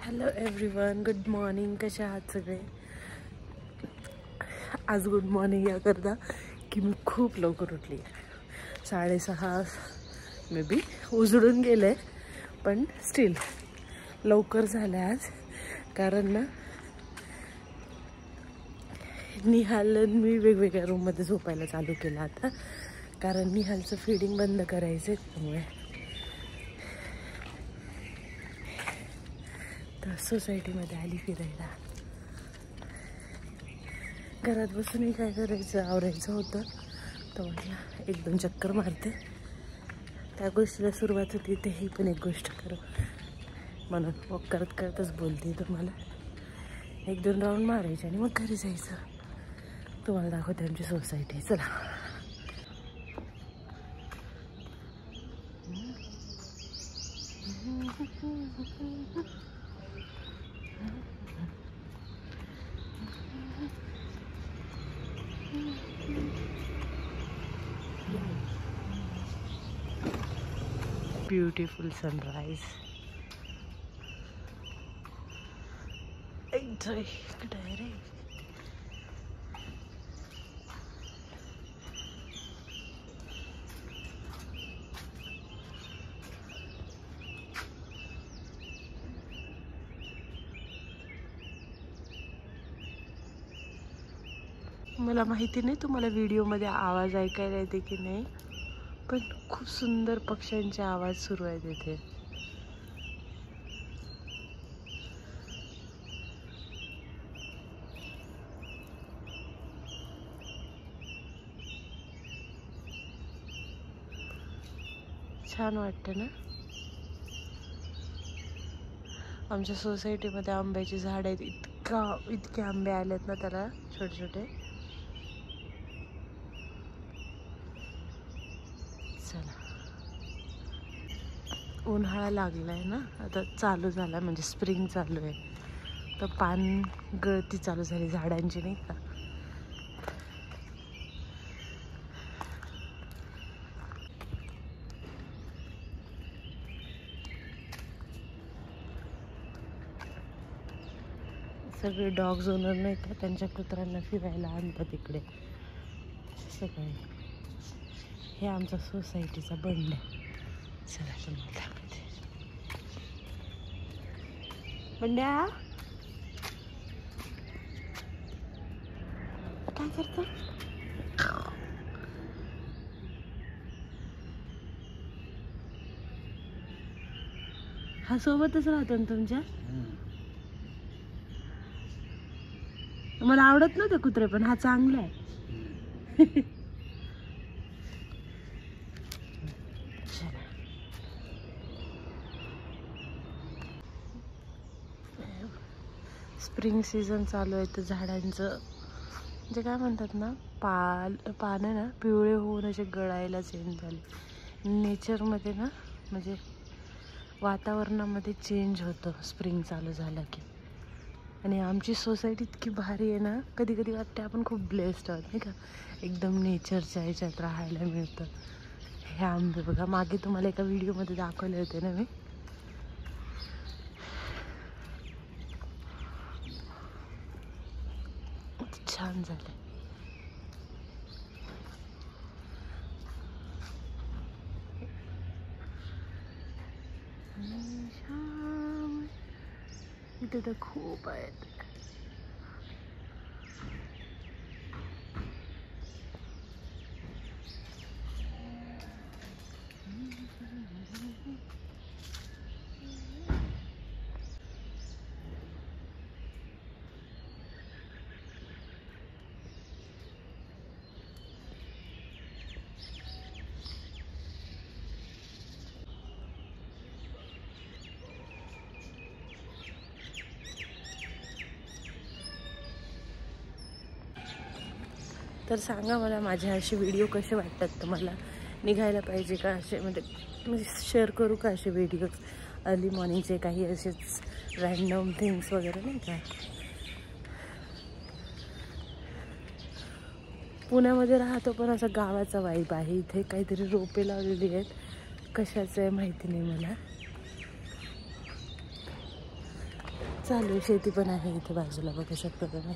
Hello everyone, good morning. कसे आहात सगळे? आज गुड मॉर्निंग याकरता की मी खूप लवकर उठली. 6:30 मे बी उजळून गेले, पण स्टील लवकर झालं आज. कारण ना निहाल मी वेगवेगळ्या रूममध्ये झोपायला चालू केलं आता, कारण निहालचं फीडिंग बंद करायचं आहे. त्यामुळे तर सोसायटीमध्ये आली फिरायला. घरात बसूनही काय करायचं, आवरायचं होतं, तर म्हटलं 1-2 चक्कर मारते. त्या गोष्टीला सुरुवात होती, ते ही पण एक गोष्ट करू म्हणून वॉक करत करतच बोलते तुम्हाला. 1-2 राऊंड मारायचे आणि मग घरी जायचं. तुम्हाला दाखवते आमची सोसायटी. चला. Beautiful sunrise. इकडे आहे रे. मला माहिती नाही तुम्हाला व्हिडिओमध्ये आवाज ऐकायला येते की नाही, पण खूप सुंदर पक्ष्यांचे आवाज सुरू आहेत इथे. छान वाटतं ना. आमच्या सोसायटीमध्ये आंब्याची झाड आहेत. इतके आंबे आलेत ना त्याला, छोटे छोटे. चला. उन्हाळा लागलाय ना आता, चालू झाला म्हणजे स्प्रिंग चालू आहे, तर पान गळती चालू झाली झाडांची, नाही का. सगळे डॉग्स ओनर नाही का, त्यांच्या कुत्र्यांना फिरायला आणतात इकडे सकाळी. हे आमचा सोसायटीचा बंड आहे. चला तुम्हाला दाखवते. बंड्या काय करतो? हा सोबतच राहतो ना तुमच्या? मला आवडत नव्हते कुत्रे, पण हा चांगला आहे. स्प्रिंग सीझन चालू आहे, तर झाडांचं जे काय म्हणतात ना, पानं ना पिवळे होऊन असे गळायला चेंज झाले. नेचरमध्ये ना, म्हणजे वातावरणामध्ये चेंज होतं स्प्रिंग चालू झालं की. आणि आमची सोसायटी इतकी भारी आहे ना, कधी कधी वाटते आपण खूप ब्लेस्ड आहोत, नाही का. एकदम नेचरच्या ह्याच्यात राहायला मिळतं. हे आंबे बघा, मागे तुम्हाला एका व्हिडिओमध्ये दाखवले होते ना मी. छान झालं. इथे तर खूप आहेत. तर सांगा मला, माझे असे व्हिडिओ कसे वाटतात तुम्हाला? निघायला पाहिजे का असे, म्हणजे शेअर करू का असे व्हिडिओ अर्ली मॉर्निंगचे, काही असेच रॅन्डम थिंग्स वगैरे, नाही का. पुण्यामध्ये राहतो, पण असा गावाचा वाईब आहे. इथे काहीतरी रोपे लावलेली आहेत, कशाचं आहे माहिती नाही मला. चालू आहे. शेती पण आहे इथे बाजूला, बघू शकता तुम्ही.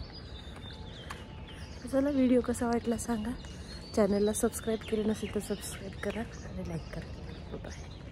चला, व्हिडिओ कसा वाटला सांगा. चॅनलला सबस्क्राईब केलं नसेल तर सबस्क्राईब करा आणि लाईक करा. बाय.